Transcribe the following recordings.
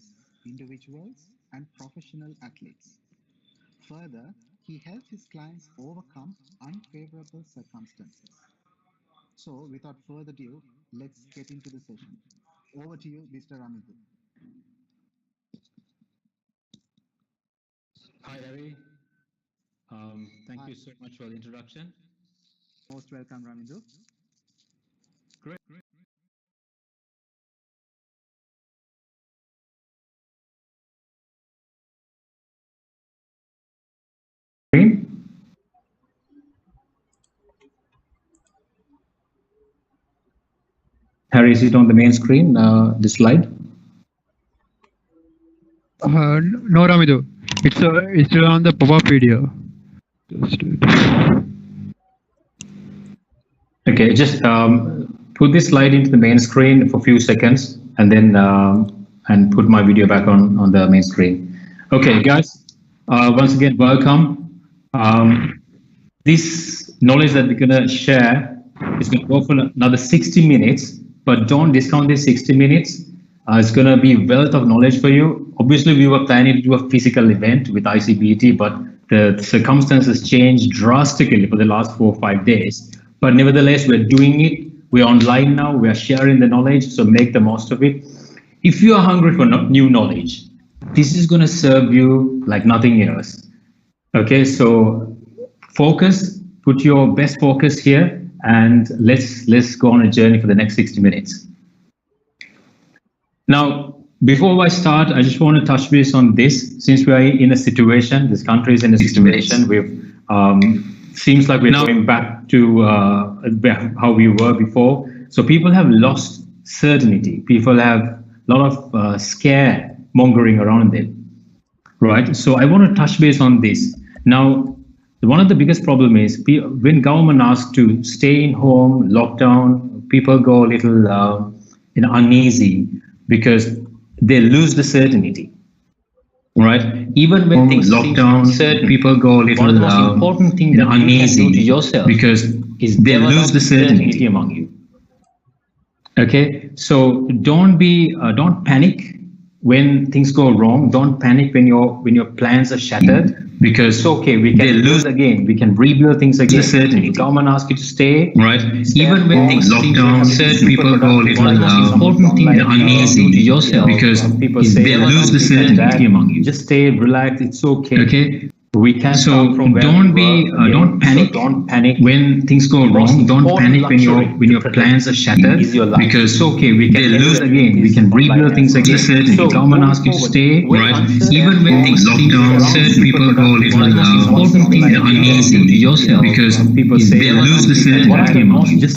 entrepreneurs, individuals, and professional athletes. Further, he helps his clients overcome unfavorable circumstances. So, without further ado, let's get into the session. Over to you, Mr. Amidu. Hi, Ravi. Thank Hi, you so much for the introduction. most welcome, Ramidu. Great. Harry, is it on the main screen, the slide? No, Ramidu. It's on the pop-up video. Okay, just put this slide into the main screen for a few seconds and then and put my video back on the main screen. Okay, guys, once again, welcome. This knowledge that we're going to share is going to go for another 60 minutes, but don't discount these 60 minutes. It's going to be a wealth of knowledge for you. Obviously, we were planning to do a physical event with ICBT, but the circumstances changed drastically for the last 4 or 5 days. But nevertheless, we're doing it. We're online now. We're sharing the knowledge, so make the most of it. If you are hungry for new knowledge, this is going to serve you like nothing else. Okay, so focus, put your best focus here, and let's go on a journey for the next 60 minutes. Now, before I start, I just want to touch base on this. Since we are in a situation, this country is in a situation, we've seems like we're going back to how we were before. So people have lost certainty. People have a lot of scare mongering around them, right? So I want to touch base on this. Now, one of the biggest problem is when government asks to stay in home, lockdown, people go a little uneasy because they lose the certainty, right? Even when things lockdown, certain people go a little important thing that uneasy you can do to yourself because they lose the certainty among you. Okay, so don't panic when things go wrong. Don't panic when your plans are shattered, because it's okay, we can lose again, we can rebuild things again. Certainly, the government asks you to stay, right? Even when things lockdown, certain people go a little important thing that uneasy to yourself because they lose the certainty among you. Just stay, relax. It's okay. Okay. We can so don't panic when things go wrong. Don't panic when your plans are shattered, because it's okay, we can lose again, we can rebuild things again. Certainly, the government asks you to stay, right? Even when things lockdown, certain people go a little important thing that uneasy to yourself because they lose the certainty among you.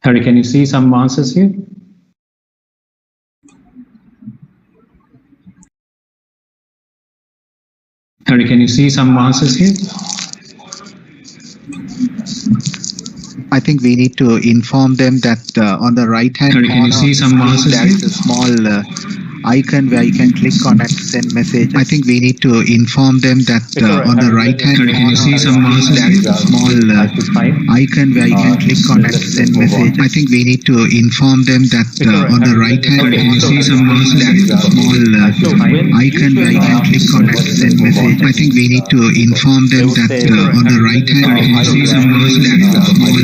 Harry, can you see some answers here? Harry, can you see some answers here? I think we need to inform them that on the right hand Harry, can you see some answers there is a small icon where you can click on that send message. I think we need to inform them that on the right hand Harry, can you see some answers? there is a small icon where you can click on that send message. I think we need to inform them that on the right hand Can you see some answers? there is a small icon where you can click on that send message. I think we need to inform them that on the right hand Can you see some answers? there is a small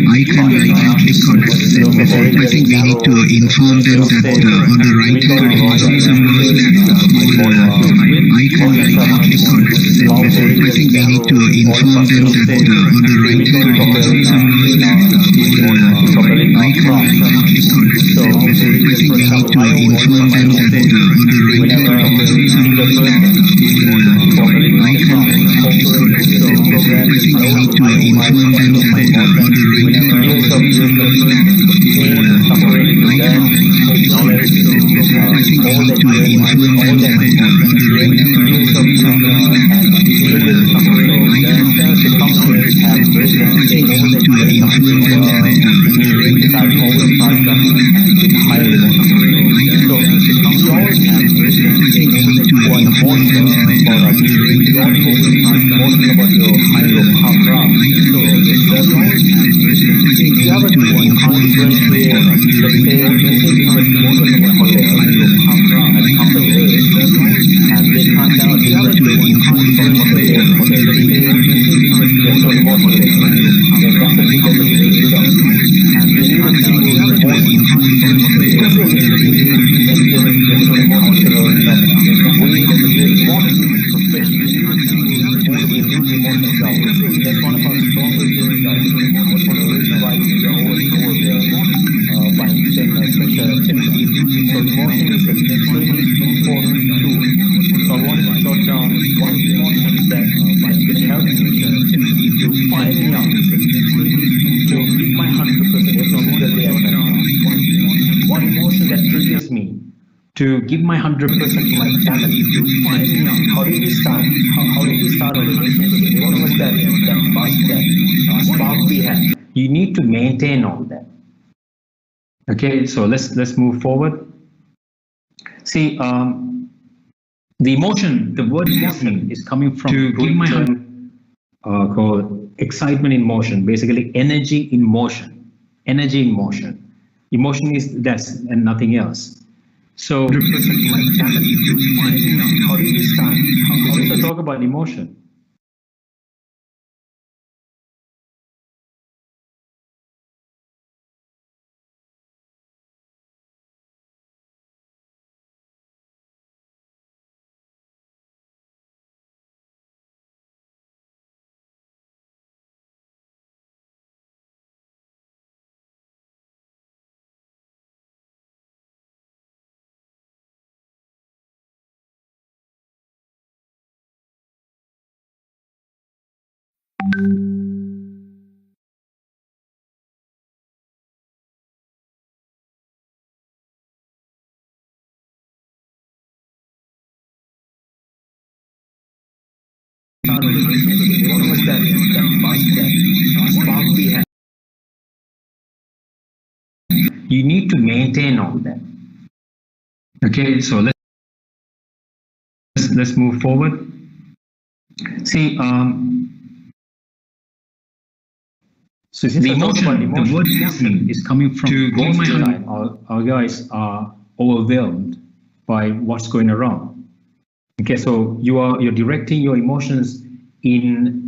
icon where you can click on that send message. I think we need to inform them that on the right hand there is a small icon where you can click on that send message. I think we need to inform them that on the right hand there is a small icon where you can click on that send message. I think we need to inform them that on the right hand there is a small icon where you can click on that send message. I think we need to inform them that on the right hand there is a small icon where you can click on that send message. I think we need to inform them that on the right hand there is a small to give my 100% to my family, to find out how did we start? How did we start our relationship? What was that spark we had? You need to maintain all that. Okay, so let's move forward. See, the emotion, the word emotion is coming from to give my called excitement in motion, basically energy in motion. Energy in motion. Emotion is this and nothing else. So, how did we start? Let's talk about emotion. You need to maintain all that. Okay, so let's move forward. See, so the emotion, the word emotion is coming from to go my time. Our guys are overwhelmed by what's going around. Okay, so you're directing your emotions in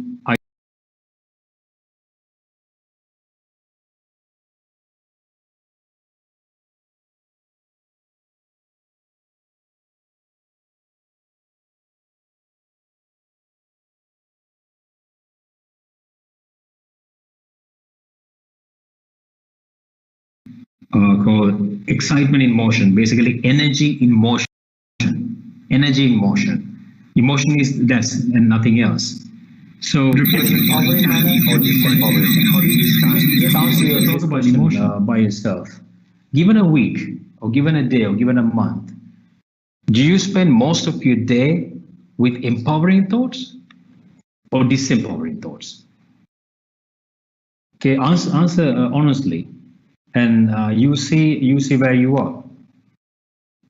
called excitement in motion, basically energy in motion. Energy in motion. Emotion is this and nothing else. So, empowering manner or disempowering? How do you start? Just answer your talk about emotion by yourself. Given a week, or given a day, or given a month, do you spend most of your day with empowering thoughts or disempowering thoughts? Okay, answer honestly, and you see where you are.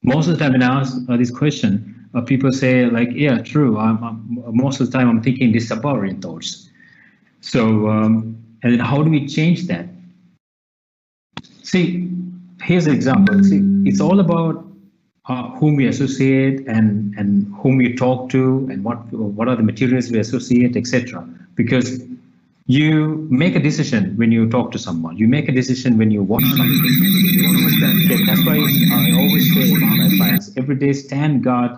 Most of the time when I ask this question, people say like, yeah, true. Most of the time I'm thinking disempowering thoughts. So, and then how do we change that? See, here's an example. See, it's all about whom we associate and whom we talk to and what are the materials we associate, etc. Because you make a decision when you talk to someone. You make a decision when you watch something. Okay, that's why I always say to my clients, every day stand guard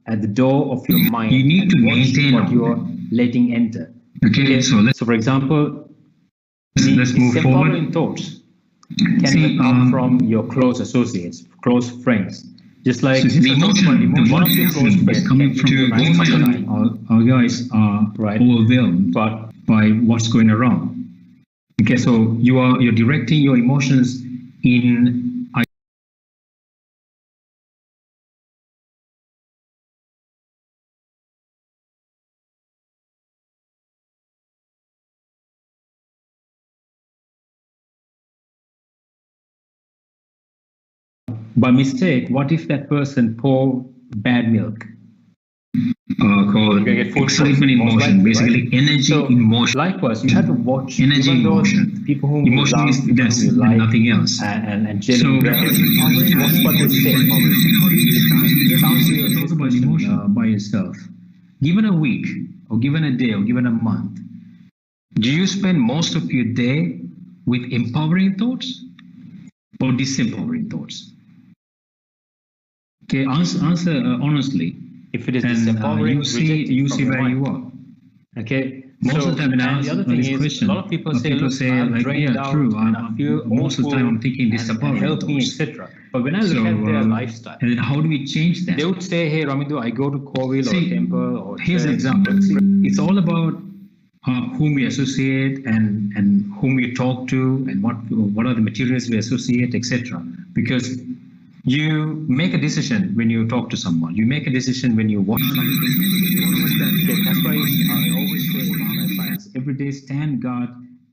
at the door of your mind. You need to maintain what you're letting enter. Okay, so for example, let's move forward. Thoughts can come from your close associates, close friends. Just like the emotion, one of your close friends coming from your our guys are overwhelmed by what's going around. Okay, so you're directing your emotions in. By mistake, what if that person pour bad milk? Called excitement in motion, basically right? Energy in motion. Likewise, you have to watch energy in motion. People who emotion is this and nothing else. And so, watch what they say. Just answer your talk about emotion by yourself. Given a week, or given a day, or given a month, do you spend most of your day with empowering thoughts or disempowering thoughts? Okay, answer honestly. If it is disempowering, you see where you are. Okay. Most of the time, when I ask this question, a lot of people say like, yeah, true. Most of the time, I'm thinking disempowering help me, etc. But when I look at their lifestyle, and then how do we change that? They would say, hey, Ramidu, I go to Kovil or temple or here's an example. It's all about whom we associate and whom we talk to and what are the materials we associate, etc. Because you make a decision when you talk to someone. You make a decision when you watch something. That's why I always say to my clients, every day stand guard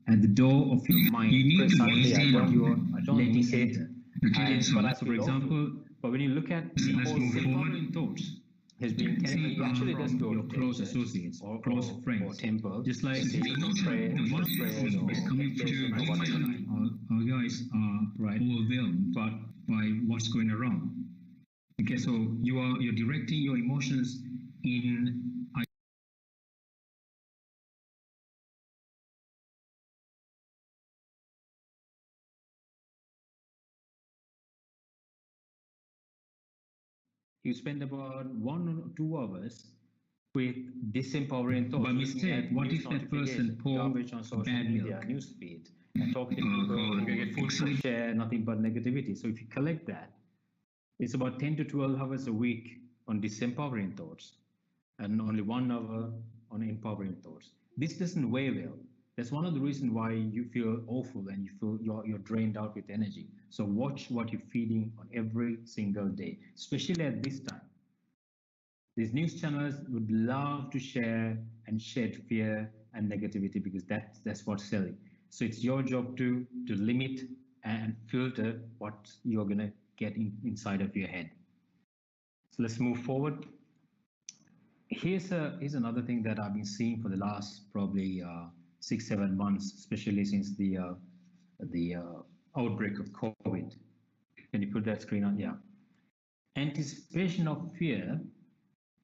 at the door of your mind. You need to maintain what you're letting enter. Okay, so for example, but when you look at the whole empowering thoughts, has been actually does go your close associates or close friends or temple, just like our guys are overwhelmed by what's going around. Okay, so you're directing your emotions in. You spend about 1 or 2 hours with disempowering thoughts. By mistake, what if that person garbage on social media, newsfeed, and talking to people share nothing but negativity? So if you collect that, it's about 10 to 12 hours a week on disempowering thoughts and only 1 hour on empowering thoughts. This doesn't weigh well. That's one of the reasons why you feel awful and you feel you're drained out with energy. So watch what you're feeding on every single day, especially at this time. These news channels would love to share and shed fear and negativity because that's what's selling. So it's your job to limit and filter what you're gonna get inside of your head. So let's move forward. Here's another thing that I've been seeing for the last probably 6-7 months, especially since the outbreak of COVID. Can you put that screen on? Yeah. Anticipation of fear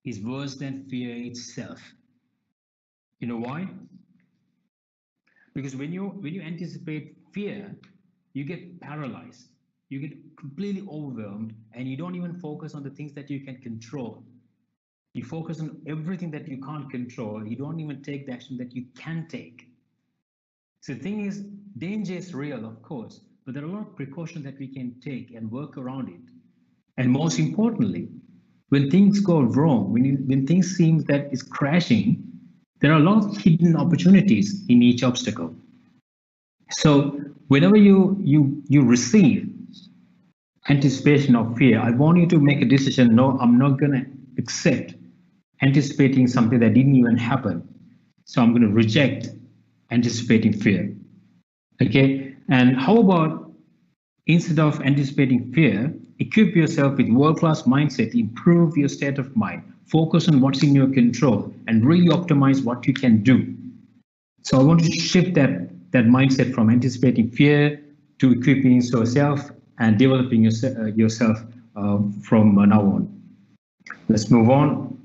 is worse than fear itself. You know why? Because when you anticipate fear, you get paralyzed. You get completely overwhelmed, and you don't even focus on the things that you can control. You focus on everything that you can't control. You don't even take the action that you can take. So the thing is, danger is real, of course, but there are a lot of precautions that we can take and work around it. And most importantly, when things go wrong, when things seem that it's crashing, there are a lot of hidden opportunities in each obstacle. So whenever you receive anticipation of fear, I want you to make a decision. No, I'm not going to accept anticipating something that didn't even happen. So I'm going to reject anticipating fear. Okay, and how about instead of anticipating fear, equip yourself with world-class mindset, improve your state of mind, focus on what's in your control, and really optimize what you can do. So I want to shift that mindset from anticipating fear to equipping yourself and developing yourself from now on. Let's move on.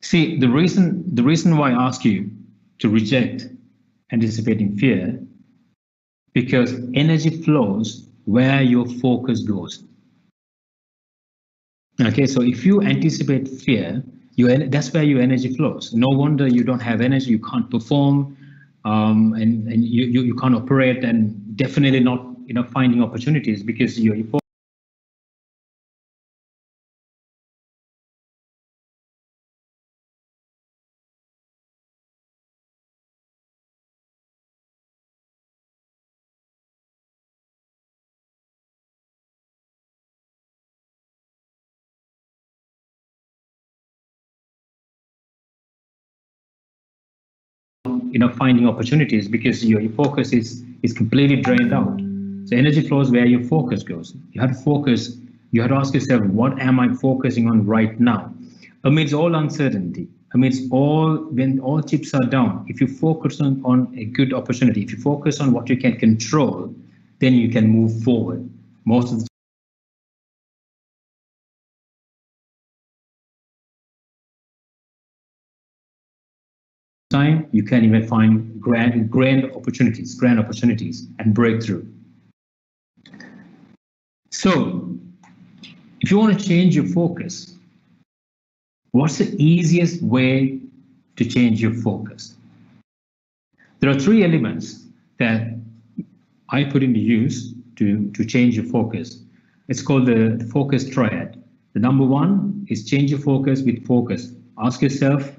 See, the reason why I ask you to reject anticipating fear, because energy flows where your focus goes. Okay, so if you anticipate fear, that's where your energy flows. No wonder you don't have energy, you can't perform, and you can't operate, and definitely not finding opportunities because you're finding opportunities because your focus is completely drained out. So energy flows where your focus goes. You have to focus. You have to ask yourself, what am I focusing on right now? Amidst all uncertainty, when all chips are down, if you focus on a good opportunity, if you focus on what you can control, then you can move forward. Most of the time, you can even find grand opportunities and breakthrough. So if you want to change your focus, what's the easiest way to change your focus? There are 3 elements that I put into use to change your focus. It's called the focus triad. The number 1 is change your focus with focus. Ask yourself,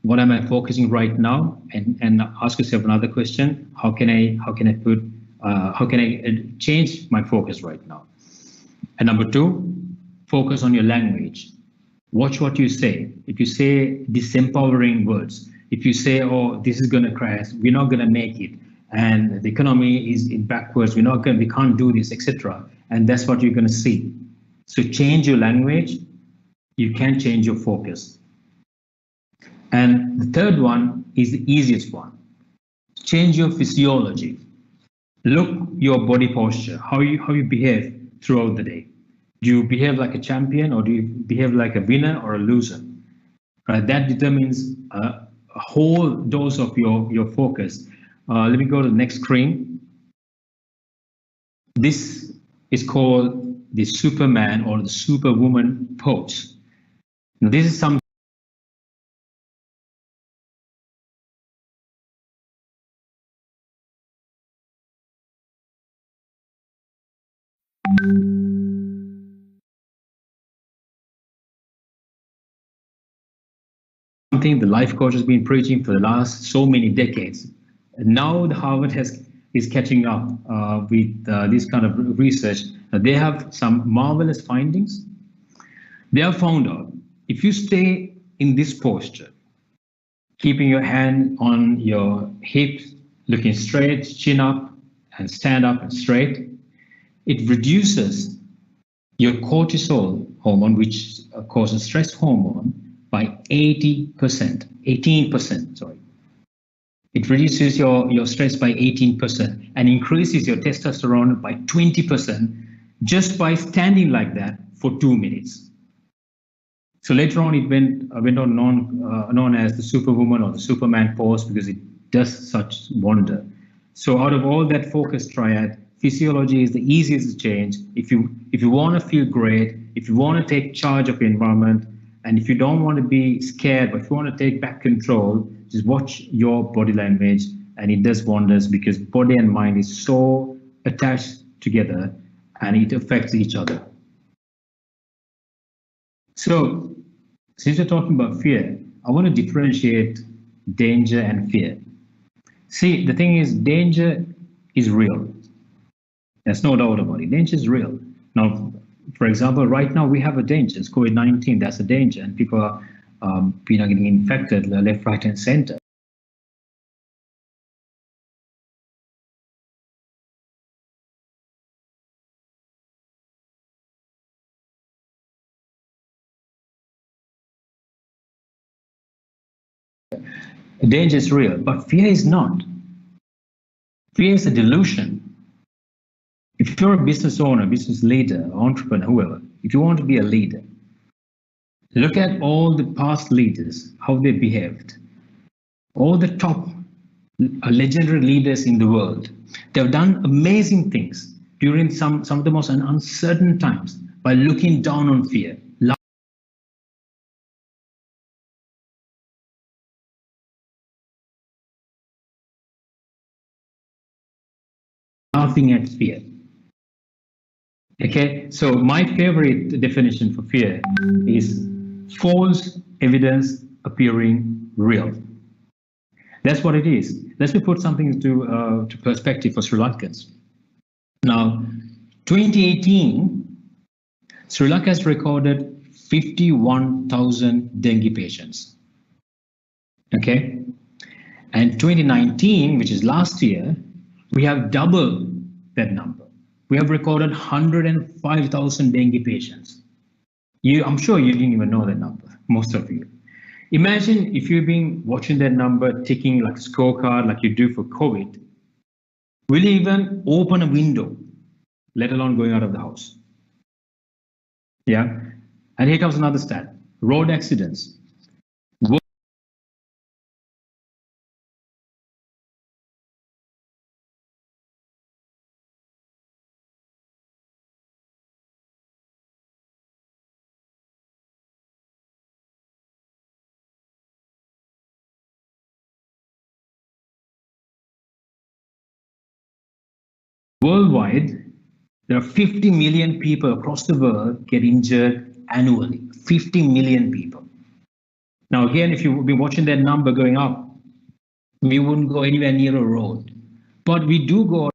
what am I focusing right now? And ask yourself another question: how can I change my focus right now? And number 2, focus on your language. Watch what you say. If you say disempowering words, if you say, "Oh, this is going to crash, we're not going to make it, and the economy is in backwards, we can't do this, etc." And that's what you're going to see. So change your language. You can change your focus. And the third one is the easiest one. Change your physiology. Look your body posture, how you behave throughout the day. Do you behave like a champion, or do you behave like a winner or a loser? Right, that determines a whole dose of your focus. Let me go to the next screen. This is called the Superman or the Superwoman pose. Now, this is something the life coach has been preaching for the last so many decades. Now the Harvard is catching up with this kind of research. They have some marvelous findings. They have found out if you stay in this posture, keeping your hand on your hips, looking straight, chin up, and stand up and straight, it reduces your cortisol hormone, which causes stress hormone, by 18%. It reduces your stress by 18% and increases your testosterone by 20% just by standing like that for 2 minutes. So later on, it went on known as the Superwoman or the Superman pose because it does such wonder. So out of all that focus triad, physiology is the easiest to change. If you want to feel great, if you want to take charge of your environment, and if you don't want to be scared, but if you want to take back control, just watch your body language, and it does wonders because body and mind is so attached together and it affects each other. So since we're talking about fear, I want to differentiate danger and fear. See, the thing is, danger is real. There's no doubt about it. Danger is real. Now, for example, right now we have a danger. It's COVID-19. That's a danger, and people are, getting infected left, right, and center. Danger is real, but fear is not. Fear is a delusion. If you're a business owner, business leader, entrepreneur, whoever, if you want to be a leader, look at all the past leaders, how they behaved. All the top legendary leaders in the world. They've done amazing things during some of the most uncertain times by looking down on fear, laughing at fear. Okay, so my favorite definition for fear is false evidence appearing real. That's what it is. Let me put something into to perspective for Sri Lankans. Now, 2018, Sri Lanka has recorded 51,000 dengue patients. Okay, and 2019, which is last year, we have double that number. We have recorded 105,000 dengue patients. I'm sure you didn't even know that number, most of you. Imagine if you've been watching that number, ticking like a scorecard like you do for COVID. Will you even open a window, let alone going out of the house? Yeah, and here comes another stat, road accidents. Worldwide, there are 50 million people across the world get injured annually. 50 million people. Now, again, if you've been watching that number going up, we wouldn't go anywhere near a road. But we do go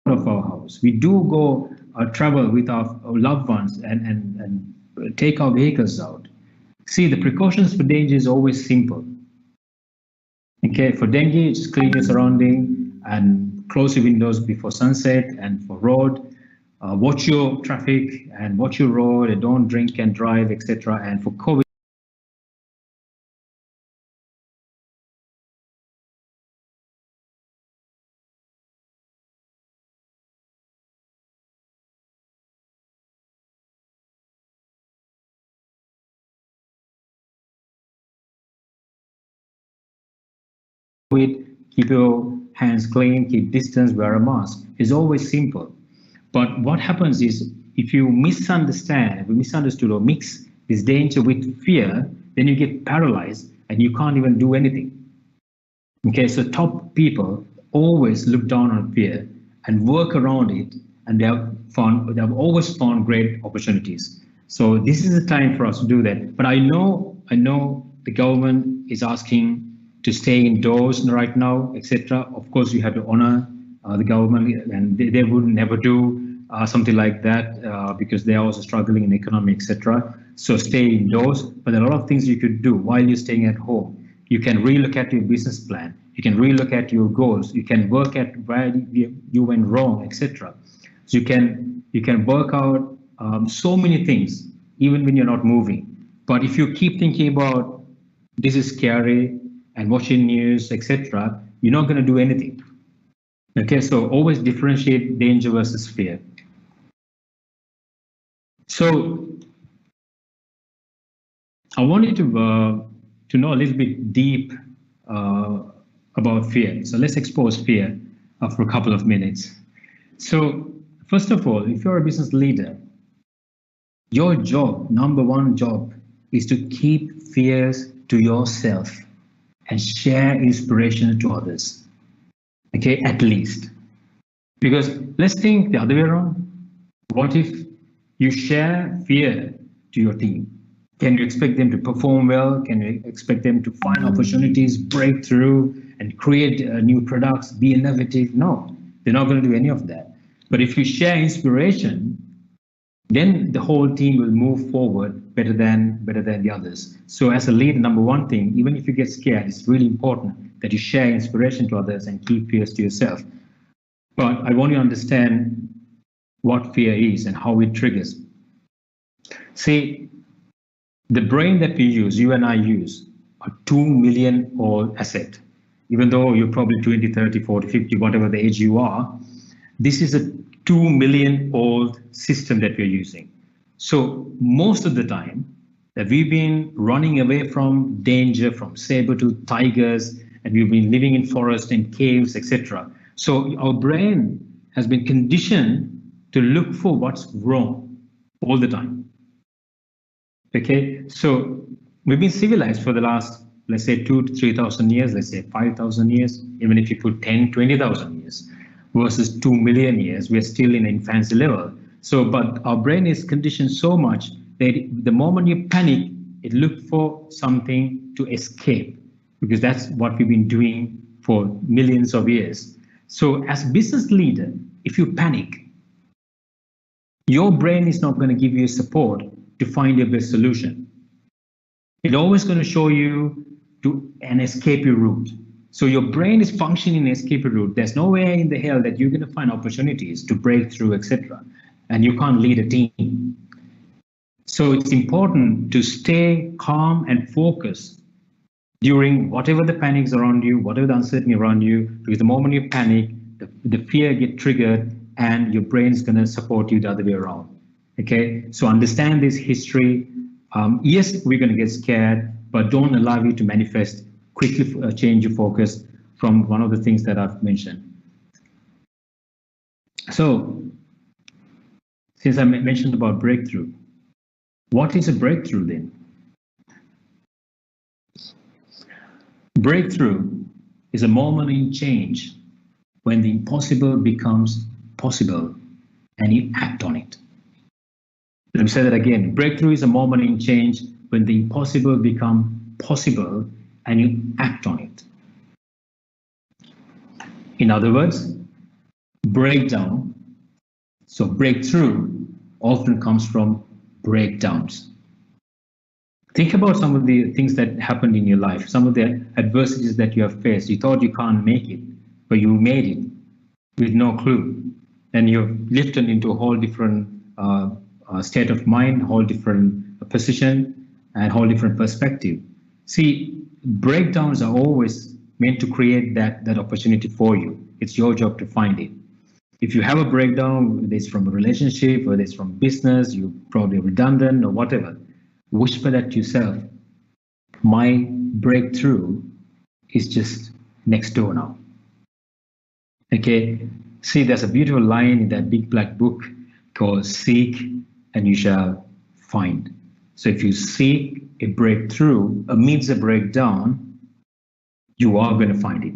of our house. We do go travel with our loved ones and take our vehicles out. See, the precautions for danger is always simple. Okay, for dengue, just clean your surrounding and close your windows before sunset. And for road, watch your traffic and watch your road and don't drink and drive, etc. And for COVID, keep your hands clean, keep distance, wear a mask. It's always simple. But what happens is if you misunderstand, if you misunderstood or mix this danger with fear, then you get paralyzed and you can't even do anything. Okay, so top people always look down on fear and work around it, and they have always found great opportunities. So this is the time for us to do that. But I know the government is asking to stay indoors right now, etc. Of course, you have to honor the government, and they would never do something like that because they are also struggling in economy, etc. So stay indoors. But there are a lot of things you could do while you're staying at home. You can relook at your business plan. You can relook at your goals. You can work at where you went wrong, etc. So you can work out so many things even when you're not moving. But if you keep thinking about this is scary and watching news, etc., you're not going to do anything. Okay, so always differentiate danger versus fear. So I wanted to know a little bit deep about fear. So let's expose fear for a couple of minutes. So first of all, if you're a business leader, your job, number one job, is to keep fears to yourself and share inspiration to others. Okay, at least. Because let's think the other way around. What if you share fear to your team? Can you expect them to perform well? Can you expect them to find opportunities, break through, and create new products, be innovative? No, they're not going to do any of that. But if you share inspiration, then the whole team will move forward better than the others. So as a leader, number one thing, even if you get scared, it's really important that you share inspiration to others and keep fears to yourself. But I want you to understand what fear is and how it triggers. See, the brain that we use, you and I use, a 2 million old asset. Even though you're probably 20, 30, 40, 50, whatever the age you are, this is a 2 million old system that we're using. So most of the time that we've been running away from danger, from saber-toothed tigers, and we've been living in forests and caves, etc. So our brain has been conditioned to look for what's wrong all the time. Okay, so we've been civilized for the last, let's say 2,000 to 3,000 years, let's say 5,000 years, even if you put 10, 20,000 years versus 2 million years, we're still in infancy level. So, but our brain is conditioned so much that the moment you panic, it looks for something to escape, because that's what we've been doing for millions of years. So as business leader, if you panic, your brain is not going to give you support to find your best solution. It's always going to show you to an escape route. So your brain is functioning in an escape route. There's no way in the hell that you're going to find opportunities to break through, etc. And you can't lead a team. So it's important to stay calm and focused during whatever the panics around you, whatever the uncertainty around you, because the moment you panic, the fear gets triggered and your brain is going to support you the other way around. Okay, so understand this history. Yes, we're going to get scared, but don't allow you to manifest. Quickly change your focus from one of the things that I've mentioned. So, since I mentioned about breakthrough, what is a breakthrough then? Breakthrough is a moment in change when the impossible becomes possible and you act on it. Let me say that again. Breakthrough is a moment in change when the impossible becomes possible and you act on it. In other words, breakdown, so breakthrough often comes from breakdowns. Think about some of the things that happened in your life, some of the adversities that you have faced. You thought you can't make it, but you made it with no clue. And you've lifted into a whole different state of mind, whole different position, and whole different perspective. See, breakdowns are always meant to create that opportunity for you. It's your job to find it. If you have a breakdown, whether it's from a relationship, whether it's from business, you're probably redundant or whatever, whisper that to yourself. My breakthrough is just next door now. Okay, see, there's a beautiful line in that big black book called Seek and You Shall Find. So if you seek a breakthrough amidst a breakdown, you are going to find it.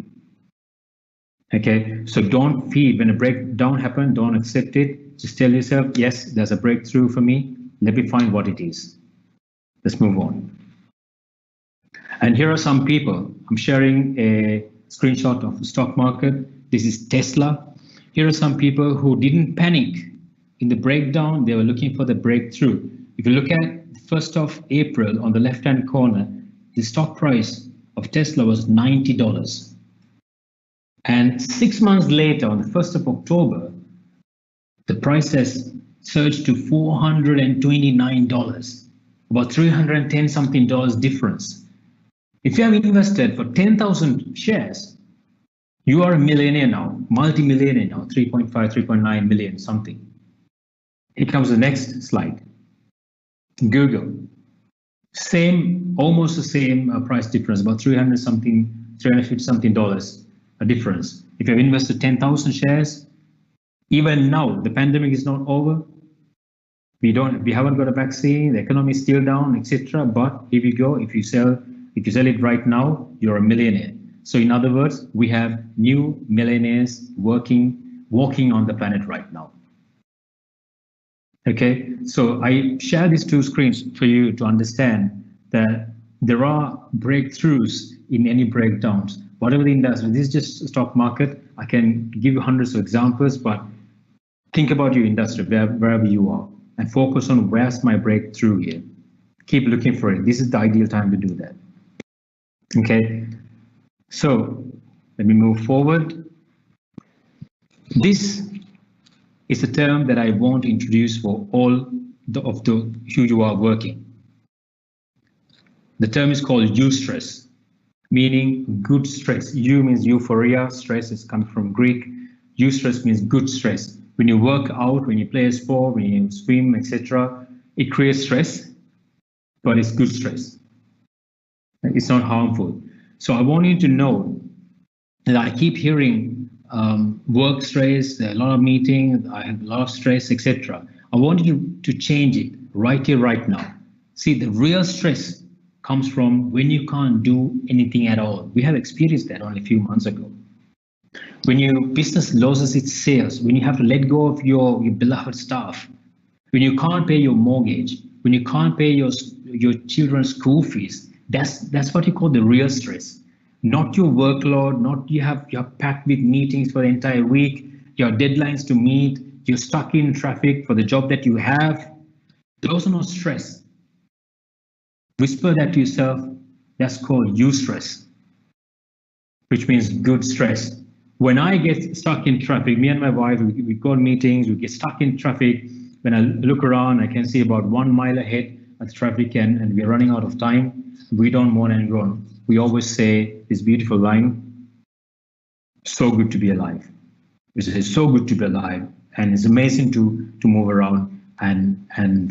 Okay, so don't feed when a breakdown happens, don't accept it. Just tell yourself, yes, there's a breakthrough for me. Let me find what it is. Let's move on. And here are some people. I'm sharing a screenshot of the stock market. This is Tesla. Here are some people who didn't panic in the breakdown. They were looking for the breakthrough. If you look at the 1st of April on the left-hand corner, the stock price of Tesla was $90. And 6 months later, on the 1st of October, the price has surged to $429, about $310 something difference. If you have invested for 10,000 shares, you are a millionaire now, multi-millionaire now, 3.5, 3.9 million something. Here comes the next slide. Google, same, almost the same price difference, about 300 something, 350 something dollars a difference. If you've invested 10,000 shares, even now the pandemic is not over. We haven't got a vaccine. The economy is still down, etc. But here you go. If you sell it right now, you're a millionaire. So in other words, we have new millionaires walking on the planet right now. Okay, so I share these two screens for you to understand that there are breakthroughs in any breakdowns. Whatever the industry, this is just stock market. I can give you hundreds of examples, but think about your industry, wherever you are, and focus on where's my breakthrough here. Keep looking for it. This is the ideal time to do that. Okay, so let me move forward. This is a term that I want to introduce for all of who you are working. The term is called EUSTRESS, meaning good stress. Eu means euphoria, stress is coming from Greek. EUSTRESS means good stress. When you work out, when you play a sport, when you swim, etc., it creates stress, but it's good stress. It's not harmful. So I want you to know that I keep hearing work stress, a lot of meetings, I have a lot of stress, etc. I want you to change it right here, right now. See, the real stress comes from when you can't do anything at all. We have experienced that only a few months ago. When your business loses its sales, when you have to let go of your beloved staff, when you can't pay your mortgage, when you can't pay your children's school fees, that's what you call the real stress. Not your workload, not you're packed with meetings for the entire week, your deadlines to meet, you're stuck in traffic for the job that you have. Those are not stress. Whisper that to yourself. That's called EUSTRESS, which means good stress. When I get stuck in traffic, me and my wife, we go to meetings, we get stuck in traffic. When I look around, I can see about 1 mile ahead of traffic and we're running out of time. We don't moan and groan. We always say this beautiful line, so good to be alive. It's so good to be alive, and it's amazing to move around and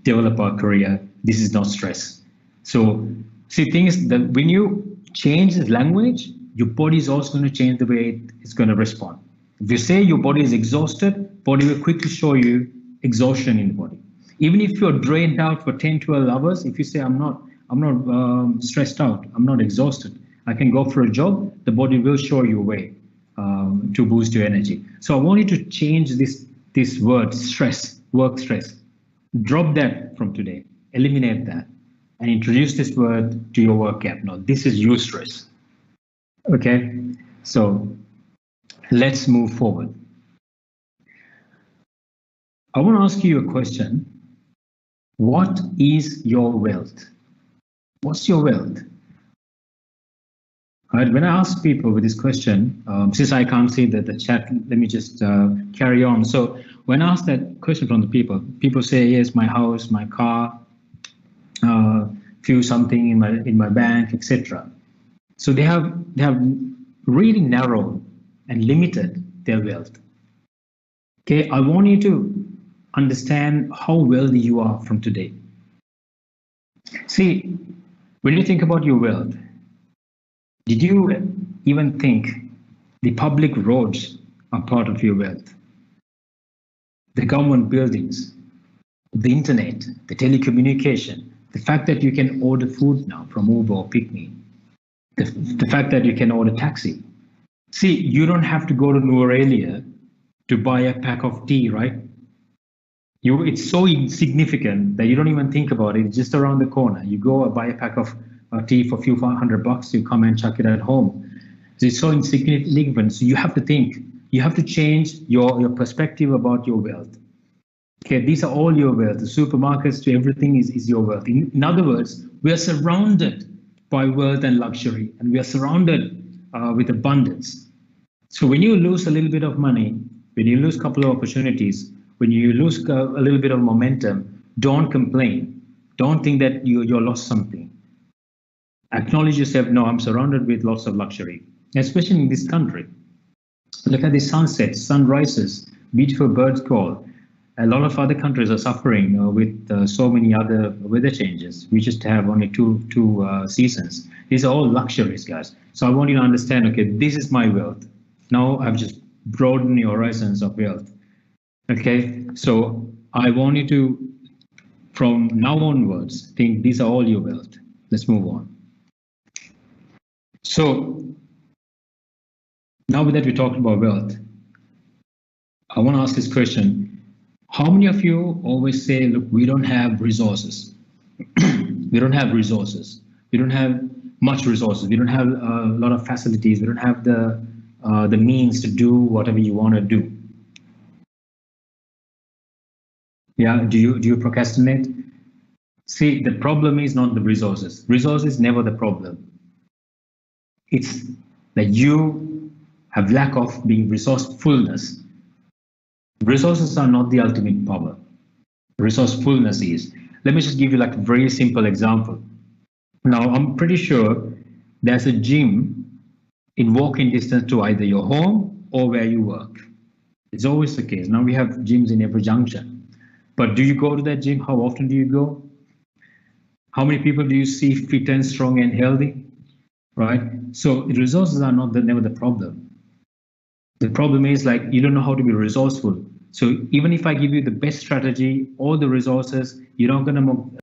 develop our career. This is not stress. So see, thing is that when you change the language, your body is also going to change the way it's going to respond. If you say your body is exhausted, body will quickly show you exhaustion in the body. Even if you're drained out for 10, 12 hours, if you say, I'm not stressed out, I'm not exhausted, I can go for a job, the body will show you a way to boost your energy. So I want you to change this word, stress, work stress. Drop that from today, eliminate that, and introduce this word to your work app. Now, this is EUSTRESS. Okay, so let's move forward. I want to ask you a question. What is your wealth? What's your wealth? All right, when I ask people with this question, since I can't see the chat, let me just carry on. So when I ask that question from the people say, yes, my house, my car, few something in my bank, etc. So they have really narrowed and limited their wealth. Okay, I want you to understand how wealthy you are from today. See, when you think about your wealth, did you even think the public roads are part of your wealth? The government buildings, the internet, the telecommunication, the fact that you can order food now from Uber or Pick-me, the fact that you can order taxi. See, you don't have to go to Nuerelia to buy a pack of tea, right? It's so insignificant that you don't even think about it. It's just around the corner. You go buy a pack of tea for a few $100, you come and chuck it at home. So it's so insignificant. So you have to think, you have to change your perspective about your wealth. Okay, these are all your wealth. The supermarkets to everything is your wealth. In other words, we are surrounded by wealth and luxury, and we are surrounded with abundance. So when you lose a little bit of money, when you lose a couple of opportunities, when you lose a little bit of momentum, don't complain. Don't think that you lost something. Acknowledge yourself, no, I'm surrounded with lots of luxury, especially in this country. Look at the sunsets, sunrises, beautiful birds call. A lot of other countries are suffering with so many other weather changes. We just have only two seasons. These are all luxuries, guys. So I want you to understand, okay, this is my wealth. Now I've just broadened your horizons of wealth. Okay, so I want you to, from now onwards, think these are all your wealth. Let's move on. So now that we talked about wealth, I want to ask this question. How many of you always say, look, we don't have resources. We don't have resources. We don't have much resources. We don't have a lot of facilities. We don't have the means to do whatever you want to do. Yeah, do you procrastinate? See, the problem is not the resources. Resources never the problem. It's that you have lack of being resourcefulness. Resources are not the ultimate power. Resourcefulness is. Let me just give you like a very simple example. Now, I'm pretty sure there's a gym in walking distance to either your home or where you work. It's always the case. Now we have gyms in every junction. But do you go to that gym? How often do you go? How many people do you see fit and strong and healthy? Right? So resources are not never the problem. The problem is like you don't know how to be resourceful. So even if I give you the best strategy, all the resources, you're not going to